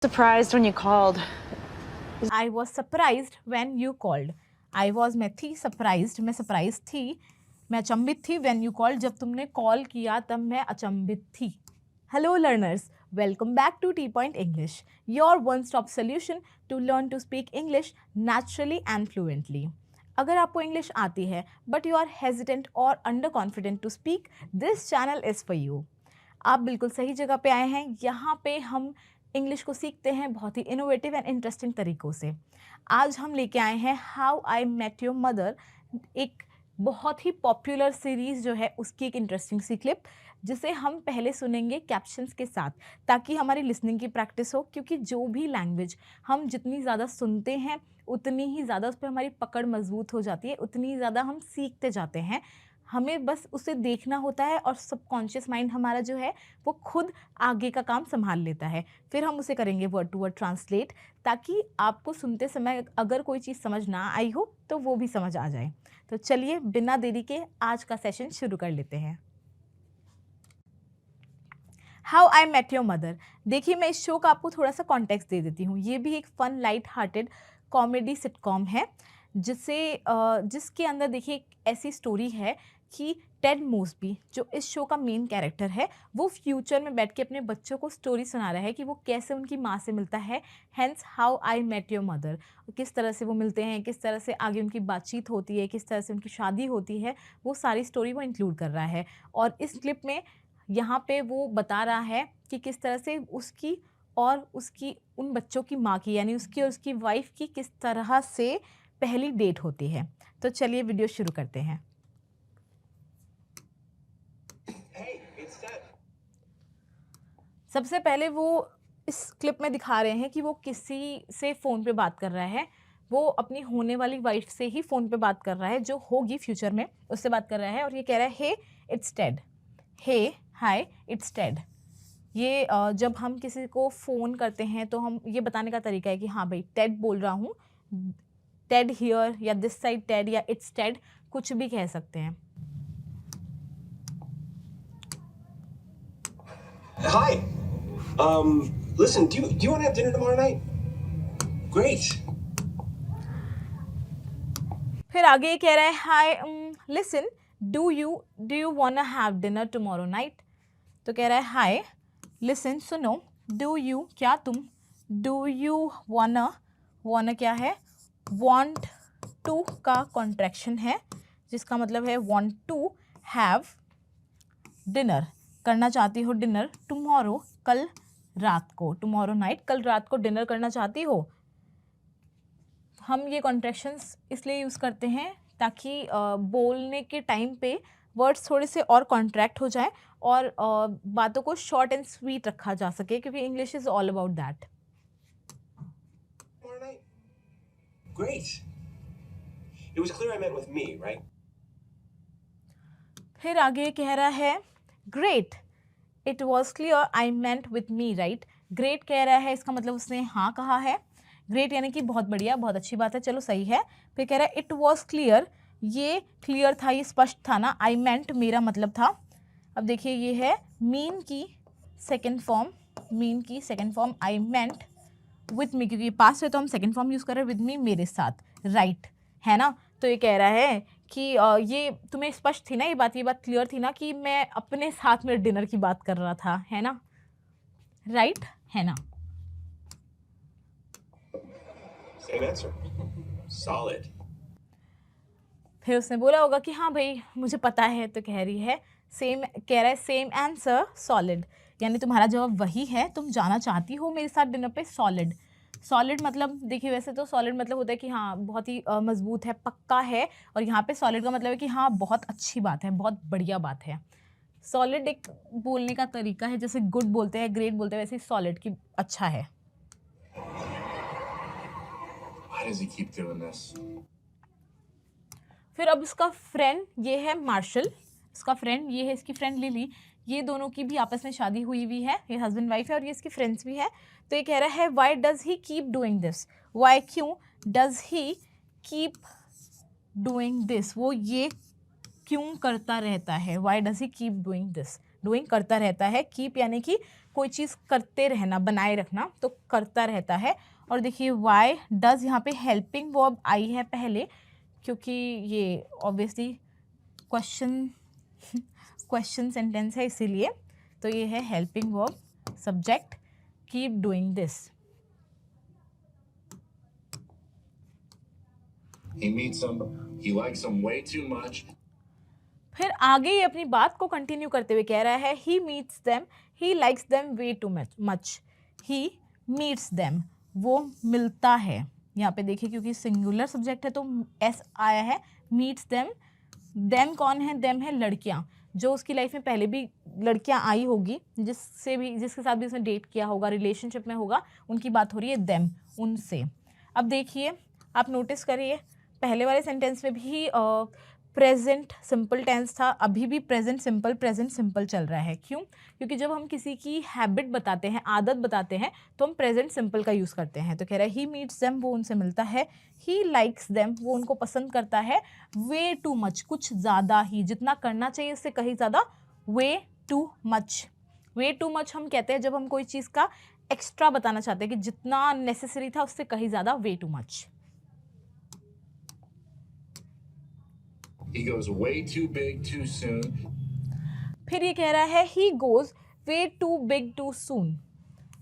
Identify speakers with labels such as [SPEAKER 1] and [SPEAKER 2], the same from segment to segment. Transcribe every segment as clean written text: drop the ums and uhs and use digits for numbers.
[SPEAKER 1] Surprised when you called.
[SPEAKER 2] I was surprised when you called. I was मैं थी surprised, मैं surprised थी, मैं अचंभित थी when you called, जब तुमने कॉल किया तब मैं अचंभित थी. Hello learners, welcome back to T Point English, your one-stop solution to learn to speak English naturally and fluently. अगर आपको इंग्लिश आती है बट यू आर हेजिटेंट और under confident to speak, this channel is for you. आप बिल्कुल सही जगह पे आए हैं. यहाँ पे हम इंग्लिश को सीखते हैं बहुत ही इनोवेटिव एंड इंटरेस्टिंग तरीक़ों से. आज हम लेके आए हैं how I met your mother, एक बहुत ही पॉपुलर सीरीज़ जो है उसकी एक इंटरेस्टिंग सी क्लिप, जिसे हम पहले सुनेंगे कैप्शंस के साथ, ताकि हमारी लिसनिंग की प्रैक्टिस हो. क्योंकि जो भी लैंग्वेज हम जितनी ज़्यादा सुनते हैं उतनी ही ज़्यादा उस पर हमारी पकड़ मजबूत हो जाती है, उतनी ही ज़्यादा हम सीखते जाते हैं. हमें बस उसे देखना होता है और सबकॉन्शियस माइंड हमारा जो है वो खुद आगे का काम संभाल लेता है. फिर हम उसे करेंगे वर्ड टू वर्ड ट्रांसलेट, ताकि आपको सुनते समय अगर कोई चीज़ समझ ना आई हो तो वो भी समझ आ जाए. तो चलिए बिना देरी के आज का सेशन शुरू कर लेते हैं. How I met your mother. देखिए, मैं इस शो का आपको थोड़ा सा कॉन्टेक्स्ट दे देती हूँ. ये भी एक फ़न लाइट हार्टेड कॉमेडी सिटकॉम है, जिसके अंदर देखिए एक ऐसी स्टोरी है कि टेड मोस्बी, जो इस शो का मेन कैरेक्टर है, वो फ्यूचर में बैठ के अपने बच्चों को स्टोरी सुना रहा है कि वो कैसे उनकी माँ से मिलता है. Hence how I met your mother, किस तरह से वो मिलते हैं, किस तरह से आगे उनकी बातचीत होती है, किस तरह से उनकी शादी होती है, वो सारी स्टोरी वो इंक्लूड कर रहा है. और इस क्लिप में यहाँ पे वो बता रहा है कि किस तरह से उसकी और उसकी उन बच्चों की माँ की, यानी उसकी और उसकी वाइफ की किस तरह से पहली डेट होती है. तो चलिए वीडियो शुरू करते हैं. सबसे पहले वो इस क्लिप में दिखा रहे हैं कि वो किसी से फ़ोन पे बात कर रहा है. वो अपनी होने वाली वाइफ से ही फ़ोन पे बात कर रहा है, जो होगी फ्यूचर में, उससे बात कर रहा है. और ये कह रहा है hey it's Ted, hey hi it's Ted. ये जब हम किसी को फ़ोन करते हैं तो हम ये बताने का तरीका है कि हाँ भाई टेड बोल रहा हूँ, टेड हियर, या दिस साइड टेड, या इट्स टेड, कुछ भी कह सकते हैं.
[SPEAKER 3] Hi. Listen, do you want to have dinner tomorrow night? Great.
[SPEAKER 2] फिर आगे ये कह रहा है hi listen, do you wanna have dinner tomorrow night. तो कह रहा है हाय लिसन, सुनो, डू यू, क्या तुम, डू यू वाना क्या है, वांट टू का कॉन्ट्रैक्शन है, जिसका मतलब है वांट टू हैव डिनर, करना चाहती हो डिनर, टुमारो कल रात को, टुमारो नाइट, कल रात को डिनर करना चाहती हो. हम ये कॉन्ट्रैक्शंस इसलिए यूज़ करते हैं ताकि बोलने के टाइम पे वर्ड्स थोड़े से और कॉन्ट्रैक्ट हो जाए और बातों को शॉर्ट एंड स्वीट रखा जा सके, क्योंकि English is all about that.
[SPEAKER 3] Great. It was clear I meant with me, right?
[SPEAKER 2] फिर आगे कह रहा है great, it was clear I meant with me right. Great कह रहा है, इसका मतलब उसने हाँ कहा है. ग्रेट यानी कि बहुत बढ़िया, बहुत अच्छी बात है, चलो सही है. फिर कह रहा है इट वॉज क्लियर, ये क्लियर था, ये स्पष्ट था ना. आई मेंट मेरा मतलब था. अब देखिए ये है मीन की second form, I meant with me, क्योंकि पास है तो हम सेकेंड फॉर्म यूज़ कर रहे हैं, विद मी मेरे साथ, राइट है ना. तो ये कह रहा है कि ये तुम्हें स्पष्ट थी ना ये बात क्लियर थी ना कि मैं अपने साथ में डिनर की बात कर रहा था, है ना, राइट है ना.
[SPEAKER 3] Same answer. Solid.
[SPEAKER 2] फिर उसने बोला होगा कि हाँ भाई मुझे पता है. तो कह रहा है सेम आंसर सॉलिड, यानी तुम्हारा जवाब वही है, तुम जाना चाहती हो मेरे साथ डिनर पे. सॉलिड मतलब देखिए, वैसे तो सॉलिड मतलब होता है कि हाँ बहुत ही मजबूत है, पक्का है. और यहाँ पे सॉलिड का मतलब है कि हाँ बहुत अच्छी बात है, बहुत बढ़िया बात है. सॉलिड एक बोलने का तरीका है, जैसे गुड बोलते हैं, ग्रेट बोलते हैं, वैसे ही सॉलिड की अच्छा है.
[SPEAKER 3] Why does he keep doing this?
[SPEAKER 2] फिर अब इसका फ्रेंड ये है मार्शल, इसका फ्रेंड ये है इसकी फ्रेंड लिली. ये दोनों की भी आपस में शादी हुई है, ये हस्बैंड वाइफ है और ये इसकी फ्रेंड्स भी है. तो ये कह रहा है why does he keep doing this, why क्यों, does he keep doing this, वो ये क्यों करता रहता है, why does he keep doing this. Doing करता रहता है, कीप यानी कि कोई चीज़ करते रहना, बनाए रखना, तो करता रहता है। और देखिए वाई डज, यहाँ पे हेल्पिंग वर्ब आई है पहले, क्योंकि ये ऑब्वियसली क्वेश्चन सेंटेंस है इसीलिए, तो ये है helping verb, subject, keep doing this.
[SPEAKER 3] He likes them way too much.
[SPEAKER 2] फिर आगे ये अपनी बात को कंटिन्यू करते हुए कह रहा है he meets them, he likes them way too much, he meets them, वो मिलता है। यहाँ पे देखिए क्योंकि सिंगुलर सब्जेक्ट है तो एस आया है, मीट्स देम। देम कौन है? देम है लड़कियाँ, जो उसकी लाइफ में पहले भी लड़कियाँ आई होगी, जिसके साथ भी उसने डेट किया होगा, रिलेशनशिप में होगा, उनकी बात हो रही है देम, उनसे। अब देखिए आप नोटिस करिए पहले वाले सेंटेंस में भी प्रेजेंट सिंपल टेंस था, अभी भी प्रेजेंट सिंपल चल रहा है। क्यों? क्योंकि जब हम किसी की हैबिट बताते हैं, आदत बताते हैं, तो हम प्रेजेंट सिंपल का यूज़ करते हैं। तो कह रहा है ही मीट्स देम, वो उनसे मिलता है, ही लाइक्स देम, वो उनको पसंद करता है, वे टू मच, कुछ ज़्यादा ही, जितना करना चाहिए उससे कहीं ज़्यादा, way too much. Way too much हम कहते हैं जब हम कोई चीज़ का एक्स्ट्रा बताना चाहते हैं कि जितना नेसेसरी था उससे कहीं ज़्यादा, way too much.
[SPEAKER 3] He goes way too big too soon.
[SPEAKER 2] फिर ये कह रहा है he goes way too big too soon.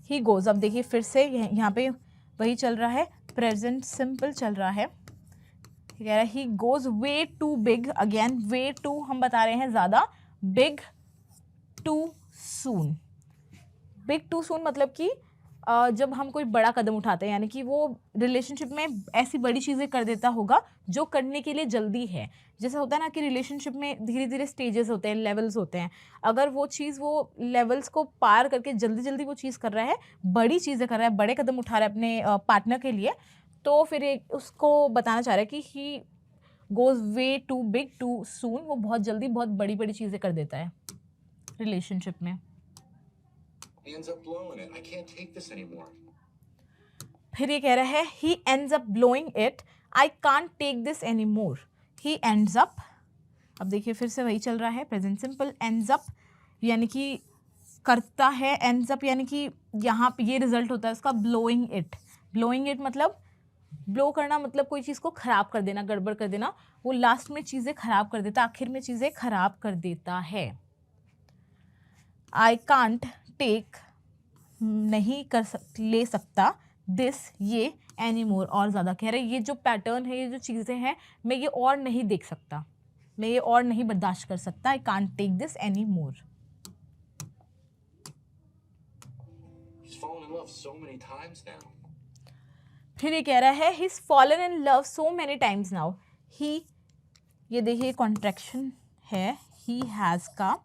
[SPEAKER 2] He goes, अब देखिए फिर से यहाँ पे वही चल रहा है, प्रेजेंट सिंपल चल रहा है। कह रहा है he goes way too big, again way too हम बता रहे हैं ज़्यादा, big too soon. Big too soon मतलब कि जब हम कोई बड़ा कदम उठाते हैं, यानी कि वो रिलेशनशिप में ऐसी बड़ी चीज़ें कर देता होगा जो करने के लिए जल्दी है। जैसे होता है ना कि रिलेशनशिप में धीरे धीरे स्टेजेस होते हैं, लेवल्स होते हैं, अगर वो चीज़ वो लेवल्स को पार करके जल्दी जल्दी वो चीज़ कर रहा है, बड़ी चीज़ें कर रहा है, बड़े कदम उठा रहा है अपने पार्टनर के लिए, तो फिर उसको बताना चाह रहा है कि he goes way too big too soon, वो बहुत जल्दी बहुत बड़ी बड़ी चीज़ें कर देता है रिलेशनशिप में।
[SPEAKER 3] He ends up blowing it. I can't take this anymore.
[SPEAKER 2] फिर ये कह रहा है he ends up blowing it, I can't take this anymore. He ends up, अब देखिए फिर से वही चल रहा है, प्रेजेंट सिंपल, ends up यानी कि करता है, ends up यानी कि यहाँ पे ये रिजल्ट होता है उसका, blowing it. blowing it मतलब ब्लो करना, मतलब कोई चीज़ को ख़राब कर देना, गड़बड़ कर देना, वो लास्ट में चीज़ें ख़राब कर देता, आखिर में चीज़ें ख़राब कर देता है। I can't टेक नहीं ले सकता, दिस ये, एनी मोर और ज़्यादा, कह रहे ये जो पैटर्न है, ये जो चीज़ें हैं, मैं ये और नहीं देख सकता, मैं ये और नहीं बर्दाश्त कर सकता, I can't take this any more. फिर ये कह रहा है he's fallen in love so many times now. he, ये देखिए कॉन्ट्रैक्शन है he has का,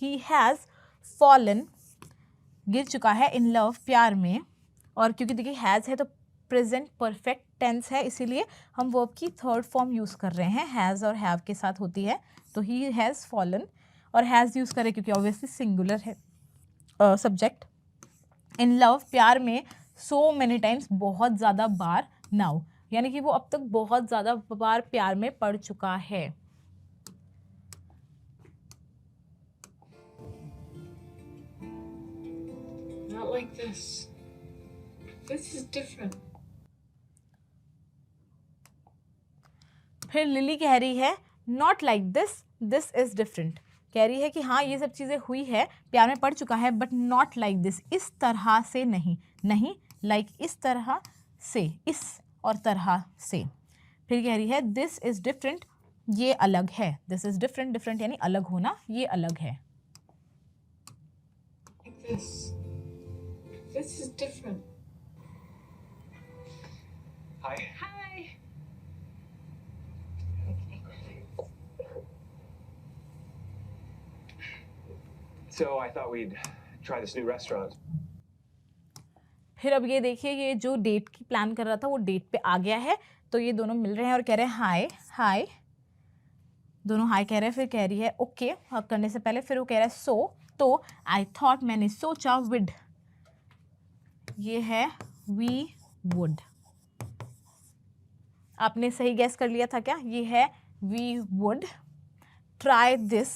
[SPEAKER 2] he has fallen गिर चुका है, इन लव प्यार में, और क्योंकि देखिए हैज़ है तो प्रेजेंट परफेक्ट टेंस है, इसीलिए हम वर्ब की थर्ड फॉर्म यूज़ कर रहे हैं, हैज़ और हैव के साथ होती है, तो ही हैज़ फॉलन, और हैज़ यूज़ करें क्योंकि ऑब्वियसली सिंगुलर है सब्जेक्ट। इन लव प्यार में, सो मैनी टाइम्स बहुत ज़्यादा बार, नाउ यानी कि वो अब तक बहुत ज़्यादा बार प्यार में पड़ चुका है।
[SPEAKER 1] Not like this. This is different.
[SPEAKER 2] फिर लिली कह रही है not like this, this is different, कह रही है कि हाँ ये सब चीज़ें हुई है, प्यार में पड़ चुका है, बट नॉट लाइक दिस, इस तरह से नहीं, नहीं लाइक इस तरह से, इस और तरह से। फिर कह रही है दिस इज डिफरेंट, ये अलग है, दिस इज डिफरेंट, डिफरेंट यानी अलग होना, ये अलग है।
[SPEAKER 1] Like this. This is different.
[SPEAKER 3] Hi.
[SPEAKER 1] Hi.
[SPEAKER 3] So I thought we'd try this new restaurant.
[SPEAKER 2] फिर अब ये देखिए ये जो डेट की प्लान कर रहा था वो डेट पे आ गया है, तो ये दोनों मिल रहे हैं और कह रहे हैं हाय हाय, दोनों हाय कह रहे हैं, फिर कह रही है ओके हक करने से पहले, फिर वो कह रहा है सो, तो आई थॉट मैंने सोचा, विड ये है वी वुड, आपने सही गैस कर लिया था क्या, ये है वी वुड, ट्राई दिस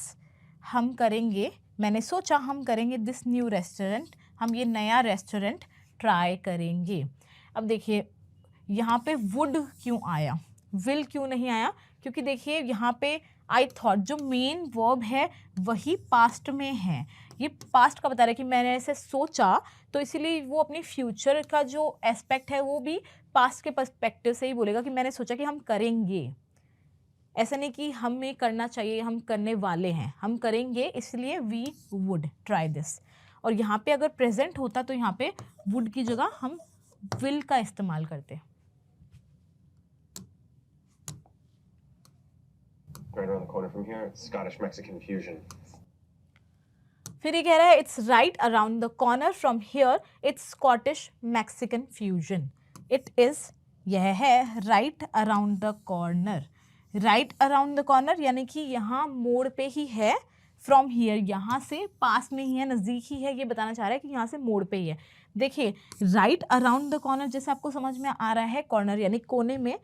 [SPEAKER 2] हम करेंगे मैंने सोचा हम करेंगे दिस न्यू रेस्टोरेंट, हम ये नया रेस्टोरेंट ट्राई करेंगे। अब देखिए यहाँ पे वुड क्यों आया, विल क्यों नहीं आया, क्योंकि देखिए यहाँ पे आई थॉट जो मेन वर्ब है वही पास्ट में है, ये पास्ट का बता रहा है कि मैंने ऐसे सोचा, तो इसीलिए वो अपनी फ्यूचर का जो एस्पेक्ट है वो भी पास्ट के पर्सपेक्टिव से ही बोलेगा कि मैंने सोचा कि हम करेंगे। ऐसा नहीं कि हमें करना चाहिए, हम करने वाले हैं, हम करेंगे, इसलिए वी वुड ट्राई दिस। और यहाँ पे अगर प्रेजेंट होता तो यहाँ पे वुड की जगह हम विल का इस्तेमाल करते।
[SPEAKER 3] Right around the corner from here, it's Scottish-Mexican fusion.
[SPEAKER 2] फिर ये कह रहा है it's right around the corner from here, it's Scottish Mexican fusion. It is, यह है right around the corner. Right around the corner यानी कि यहाँ मोड़ पे ही है, फ्रॉम हियर यहाँ से पास में ही है, नज़दीक ही है, ये बताना चाह रहा है कि यहाँ से मोड़ पे ही है। देखिए राइट अराउंड द कॉर्नर जैसे आपको समझ में आ रहा है, कॉर्नर यानी कोने में,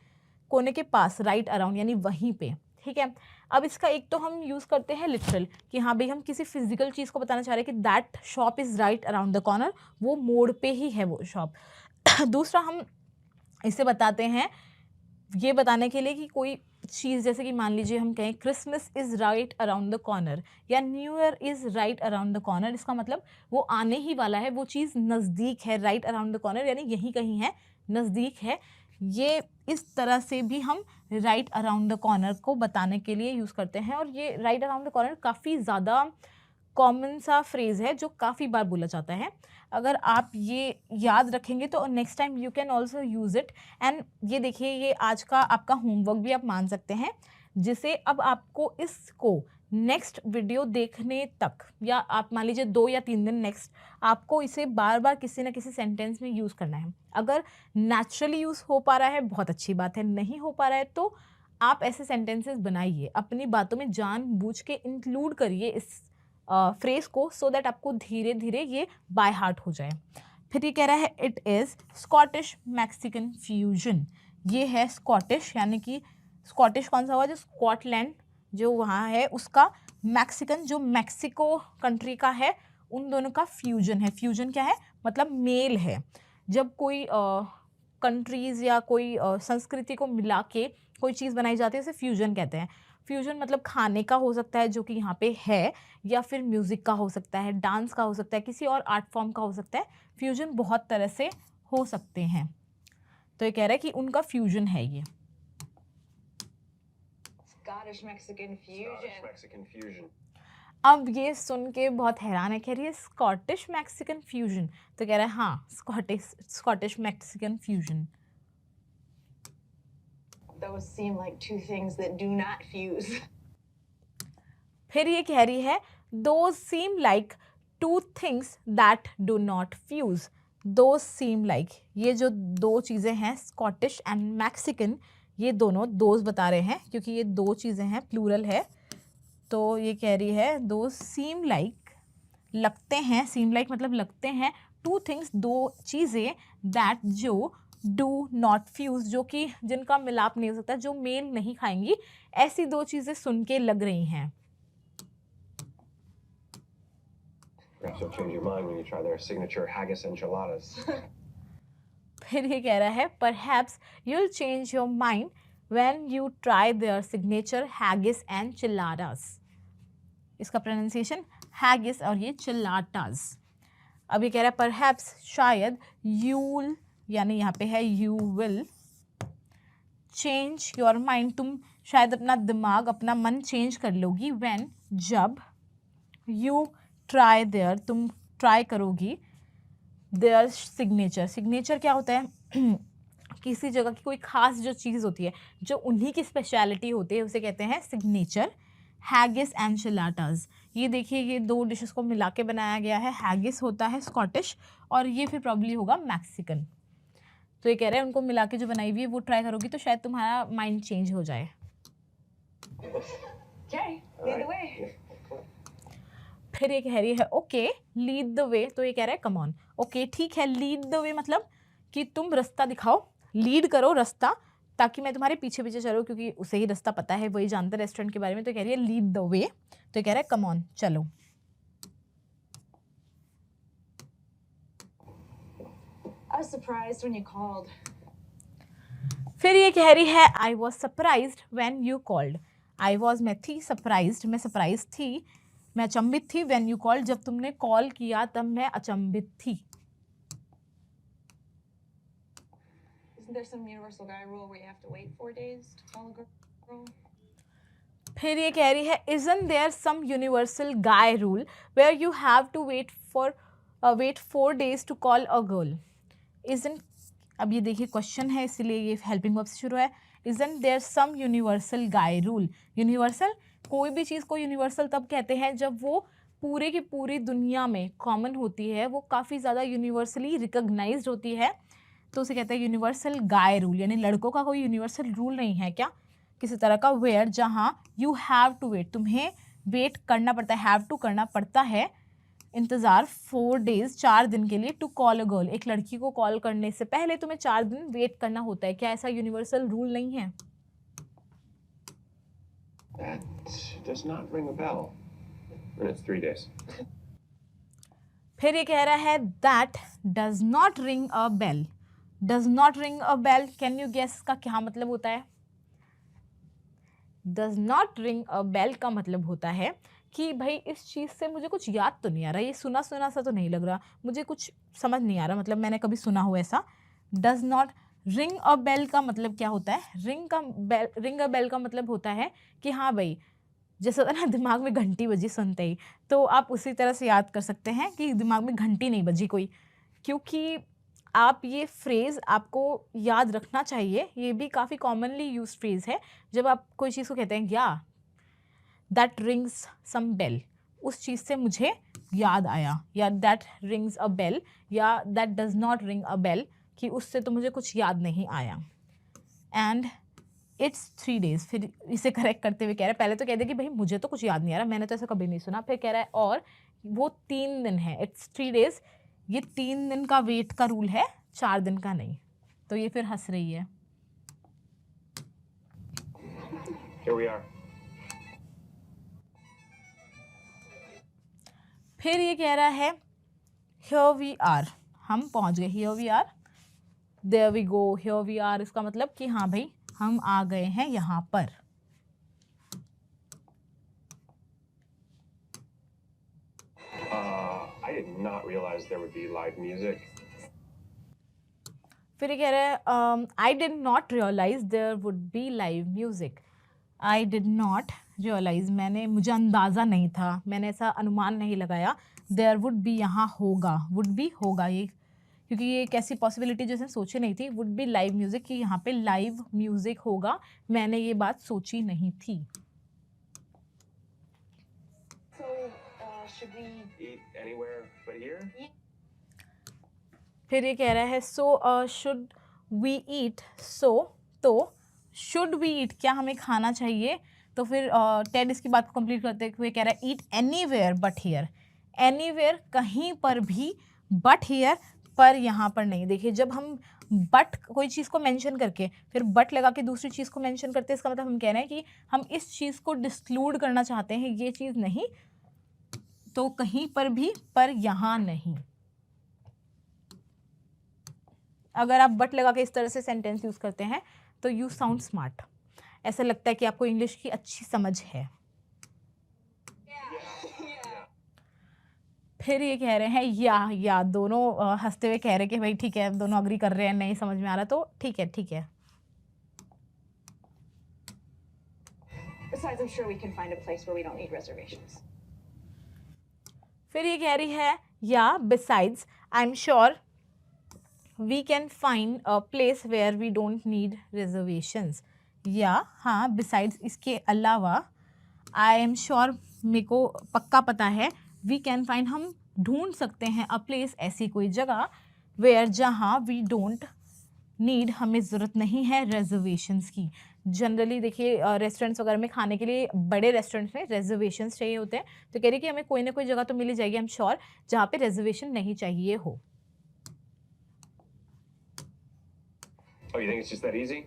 [SPEAKER 2] कोने के पास, राइट अराउंड यानी वहीं पे, ठीक है। अब इसका एक तो हम यूज़ करते हैं लिटरल कि हाँ भाई हम किसी फिजिकल चीज़ को बताना चाह रहे हैं कि that shop is right around the corner, वो मोड़ पे ही है वो शॉप। दूसरा हम इसे बताते हैं ये बताने के लिए कि कोई चीज़, जैसे कि मान लीजिए हम कहें Christmas is right around the corner या New Year is right around the corner, इसका मतलब वो आने ही वाला है, वो चीज़ नज़दीक है, राइट अराउंड द कॉर्नर यानी यहीं कहीं है, नज़दीक है। ये इस तरह से भी हम राइट अराउंड द कॉर्नर को बताने के लिए यूज़ करते हैं। और ये राइट अराउंड द कॉर्नर काफ़ी ज़्यादा कॉमन सा फ्रेज़ है जो काफ़ी बार बोला जाता है। अगर आप ये याद रखेंगे तो next time you can also use it. And ये देखिए ये आज का आपका होमवर्क भी आप मान सकते हैं, जिसे अब आपको इसको नेक्स्ट वीडियो देखने तक या आप मान लीजिए 2 या 3 दिन नेक्स्ट, आपको इसे बार बार किसी ना किसी सेंटेंस में यूज़ करना है। अगर नेचुरली यूज़ हो पा रहा है बहुत अच्छी बात है, नहीं हो पा रहा है तो आप ऐसे सेंटेंसेस बनाइए, अपनी बातों में जानबूझ के इंक्लूड करिए इस फ्रेज़ को, सो दैट आपको धीरे धीरे ये बाय हार्ट हो जाए। फिर ये कह रहा है it is Scottish Mexican fusion. ये है स्कॉटिश यानी कि स्कॉटिश कौन सा हुआ, जो स्कॉटलैंड जो वहाँ है उसका, मैक्सिकन जो मैक्सिको कंट्री का है, उन दोनों का फ्यूजन है। फ्यूजन क्या है, मतलब मेल है। जब कोई कंट्रीज़ या कोई संस्कृति को मिला के कोई चीज़ बनाई जाती है उसे फ्यूजन कहते हैं। फ्यूजन मतलब खाने का हो सकता है जो कि यहाँ पे है, या फिर म्यूज़िक का हो सकता है, डांस का हो सकता है, किसी और आर्ट फॉर्म का हो सकता है। फ्यूजन बहुत तरह से हो सकते हैं, तो ये कह रहा है कि उनका फ्यूजन है ये।
[SPEAKER 1] Scottish-Mexican fusion.
[SPEAKER 3] Scottish-Mexican fusion.
[SPEAKER 2] अब ये सुन के बहुत हैरान है, कह रही है स्कॉटिश मैक्सिकन फ्यूजन, तो कह रहा है हाँ Scottish Mexican fusion.
[SPEAKER 1] Those seem like two things that do not fuse.
[SPEAKER 2] फिर ये कह रही है those seem like two things that do not fuse. Those seem like, ये जो दो चीज़ें हैं स्कॉटिश एंड मैक्सिकन, ये दोनों दोज बता रहे हैं क्योंकि ये दो चीज़ें हैं, प्लूरल है। तो ये कह रही है दो सीम लाइक, लगते हैं, सीम लाइक मतलब लगते हैं, टू थिंग्स दो चीज़ें, दैट जो डू नॉट फ्यूज़ जो कि जिनका मिलाप नहीं हो सकता, जो मेल नहीं खाएंगी, ऐसी दो चीज़ें सुन के लग रही हैं।
[SPEAKER 3] Perhaps you'll change your mind when you try their signature haggis enchiladas.
[SPEAKER 2] फिर ये कह रहा है perhaps you'll change your mind when you try their signature haggis and chiladas. इसका प्रोनाउंसिएशन haggis और ये chiladas। अब ये कह रहा है perhaps शायद, you'll यानी यहाँ पे है you will change your mind, तुम शायद अपना दिमाग, अपना मन चेंज कर लोगी, when जब you try their, तुम ट्राई करोगी देयर सिग्नेचर। सिग्नेचर क्या होता है किसी जगह की कोई ख़ास जो चीज़ होती है, जो उन्हीं की स्पेशलिटी होती है, उसे कहते हैं सिग्नेचर। हैगिस एंड चिलाटास, ये देखिए ये दो डिशेस को मिला के बनाया गया है। हैगिस होता है स्कॉटिश और ये फिर प्रॉब्ली होगा मैक्सिकन। तो ये कह रहे हैं उनको मिला के जो बनाई हुई है वो ट्राई करोगी तो शायद तुम्हारा माइंड चेंज हो जाए।
[SPEAKER 1] Okay, lead the way.
[SPEAKER 2] फिर ये कह रही है ओके लीड द वे, तो ये कह रहा है कम ऑन। ओके ठीक है, लीड द वे मतलब कि तुम रास्ता दिखाओ, लीड करो रास्ता, ताकि मैं तुम्हारे पीछे पीछे चलूँ, क्योंकि उसे ही रास्ता पता है, वही जानता है रेस्टोरेंट के बारे में। तो कह रही है लीड द वे, तो कह रहा है कम ऑन चलो।
[SPEAKER 1] I was surprised when you called.
[SPEAKER 2] फिर ये कह रही है I was surprised when you called. I was मैं थी सरप्राइज्ड मैं सरप्राइज थी मैं अचंभित थी व्हेन यू कॉल्ड जब तुमने कॉल किया तब मैं अचंभित थी.
[SPEAKER 1] Isn't there some universal guy rule where you have to wait 4 days to call a girl?
[SPEAKER 2] फिर ये कह रही है isn't there some universal guy rule where you have to wait 4 days to call a girl. isn't अब ये देखिए question है इसलिए ये हेल्पिंग वर्ब से शुरू है. isn't there some universal guy rule. Universal कोई भी चीज़ को यूनिवर्सल तब कहते हैं जब वो पूरे की पूरी दुनिया में कॉमन होती है, वो काफ़ी ज़्यादा यूनिवर्सली रिकग्नाइज्ड होती है, तो उसे कहते हैं यूनिवर्सल गाय रूल. यानी लड़कों का कोई यूनिवर्सल रूल नहीं है क्या किसी तरह का, वेयर जहाँ यू हैव टू वेट तुम्हें वेट करना पड़ता है, हैव टू करना पड़ता है इंतज़ार 4 days 4 दिन के लिए टू कॉल अ गर्ल. एक लड़की को कॉल करने से पहले तुम्हें 4 दिन वेट करना होता है. क्या ऐसा यूनिवर्सल रूल नहीं है?
[SPEAKER 3] That does not ring a bell. And it's 3 days.
[SPEAKER 2] फिर ये कह रहा है that does not ring a bell. Does not ring a bell, can you guess इसका क्या मतलब होता है? Does not ring a bell का मतलब होता है कि भाई इस चीज़ से मुझे कुछ याद तो नहीं आ रहा, ये सुना सुना सा तो नहीं लग रहा, मुझे कुछ समझ नहीं आ रहा, मतलब मैंने कभी सुना हो ऐसा. Does not ring a bell का मतलब क्या होता है? रिंग अ बेल का मतलब होता है कि हाँ भाई जैसे होता है ना दिमाग में घंटी बजी सुनते ही, तो आप उसी तरह से याद कर सकते हैं कि दिमाग में घंटी नहीं बजी कोई, क्योंकि आप ये फ्रेज़ आपको याद रखना चाहिए. ये भी काफ़ी कॉमनली यूज फ्रेज़ है. जब आप कोई चीज़ को कहते हैं या दैट रिंग्स सम बेल, उस चीज़ से मुझे याद आया, या दैट रिंग्स अ बेल, या that does not ring a bell, कि उससे तो मुझे कुछ याद नहीं आया. And it's 3 days. फिर इसे करेक्ट करते हुए कह रहा है, पहले तो कह दे कि भाई मुझे तो कुछ याद नहीं आ रहा, मैंने तो ऐसा कभी नहीं सुना. फिर कह रहा है और वो 3 दिन है. It's 3 days. ये 3 दिन का वेट का रूल है, 4 दिन का नहीं. तो ये फिर हंस रही है.
[SPEAKER 3] Here we are.
[SPEAKER 2] फिर ये कह रहा है here we are, हम पहुंच गए. here we are, there we go, here we are, इसका मतलब कि हाँ भाई हम आ गए हैं यहाँ पर.
[SPEAKER 3] I did not realize there would be live music.
[SPEAKER 2] फिर ये कह रहा है I did not realise there would be live music. I did not realise, मुझे अंदाज़ा नहीं था, मैंने ऐसा अनुमान नहीं लगाया. देयर वुड बी यहाँ होगा, वुड बी होगा, ये क्योंकि ये एक ऐसी पॉसिबिलिटी जैसे सोची नहीं थी. वुड बी लाइव म्यूज़िक कि यहाँ पे लाइव म्यूज़िक होगा, मैंने ये बात सोची नहीं थी.
[SPEAKER 1] So, should we
[SPEAKER 3] Eat anywhere but here?
[SPEAKER 2] फिर ये कह रहा है सो शुड वी ईट. सो तो शुड वी ईट, क्या हमें खाना चाहिए? तो फिर टेड इसकी बात को कंप्लीट करते हुए कह रहा है ईट एनीवेयर बट हियर. एनीवेयर कहीं पर भी, बट हियर पर यहाँ पर नहीं. देखिए जब हम बट कोई चीज़ को मेंशन करके फिर बट लगा के दूसरी चीज़ को मेंशन करते हैं, इसका मतलब हम कह रहे हैं कि हम इस चीज़ को डिस्क्लूड करना चाहते हैं, ये चीज़ नहीं, तो कहीं पर भी पर यहाँ नहीं. अगर आप बट लगा के इस तरह से सेंटेंस यूज़ करते हैं तो यू साउंड स्मार्ट, ऐसा लगता है कि आपको इंग्लिश की अच्छी समझ है. फिर ये कह रहे हैं या दोनों हंसते हुए कह रहे हैं कि भाई ठीक है, दोनों अग्री कर रहे हैं, नहीं समझ में आ रहा तो ठीक है ठीक है.
[SPEAKER 1] Besides, I'm sure we can find a place where we don't need reservations.
[SPEAKER 2] फिर ये कह रही है yeah besides I am sure we can find a place where we don't need reservations. Yeah हाँ बिसाइड्स, इसके अलावा आई एम श्योर, मेरे को पक्का पता है, वी कैन फाइंड, हम ढूंढ सकते हैं, अ प्लेस, ऐसी कोई जगह, वेयर जहाँ वी डोंट नीड, हमें ज़रूरत नहीं है रिजर्वेशंस की. जनरली देखिए रेस्टोरेंट्स वगैरह में खाने के लिए, बड़े रेस्टोरेंट्स में रिजर्वेशंस चाहिए होते हैं, तो कह रही कि हमें कोई ना कोई जगह तो मिल ही जाएगी, आई एम श्योर, जहाँ पे रिजर्वेशन नहीं चाहिए हो.
[SPEAKER 3] Oh, you think it's just that easy?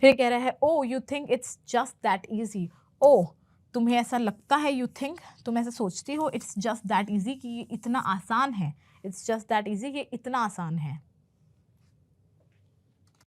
[SPEAKER 2] फिर कह रहा है oh you think it's just that easy. Oh तुम्हें ऐसा लगता है, यू थिंक तुम ऐसा सोचती हो, इट्स जस्ट दैट ईजी कि ये इतना आसान है, इट्स जस्ट दैट ईजी, ये इतना आसान है.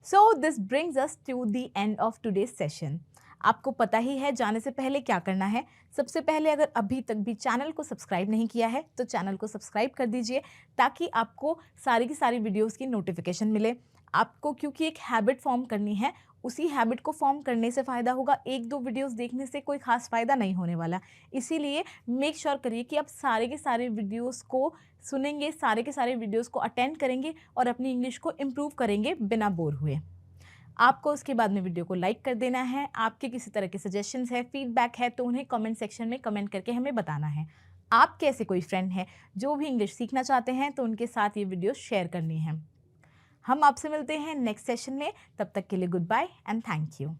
[SPEAKER 2] So this brings us to the end of today's session. आपको पता ही है जाने से पहले क्या करना है. सबसे पहले अगर अभी तक भी चैनल को सब्सक्राइब नहीं किया है तो चैनल को सब्सक्राइब कर दीजिए ताकि आपको सारी की सारी वीडियोस की नोटिफिकेशन मिले. आपको क्योंकि एक हैबिट फॉर्म करनी है, उसी हैबिट को फॉर्म करने से फ़ायदा होगा. एक दो वीडियोस देखने से कोई ख़ास फ़ायदा नहीं होने वाला. इसीलिए मेक श्योर करिए कि आप सारे के सारे वीडियोस को सुनेंगे, सारे के सारे वीडियोस को अटेंड करेंगे और अपनी इंग्लिश को इम्प्रूव करेंगे बिना बोर हुए. आपको उसके बाद में वीडियो को लाइक कर देना है. आपके किसी तरह के सजेशंस है, फीडबैक है तो उन्हें कमेंट सेक्शन में कमेंट करके हमें बताना है. आपके ऐसे कोई फ्रेंड है जो भी इंग्लिश सीखना चाहते हैं तो उनके साथ ये वीडियो शेयर करनी है. हम आपसे मिलते हैं नेक्स्ट सेशन में. तब तक के लिए goodbye and thank you.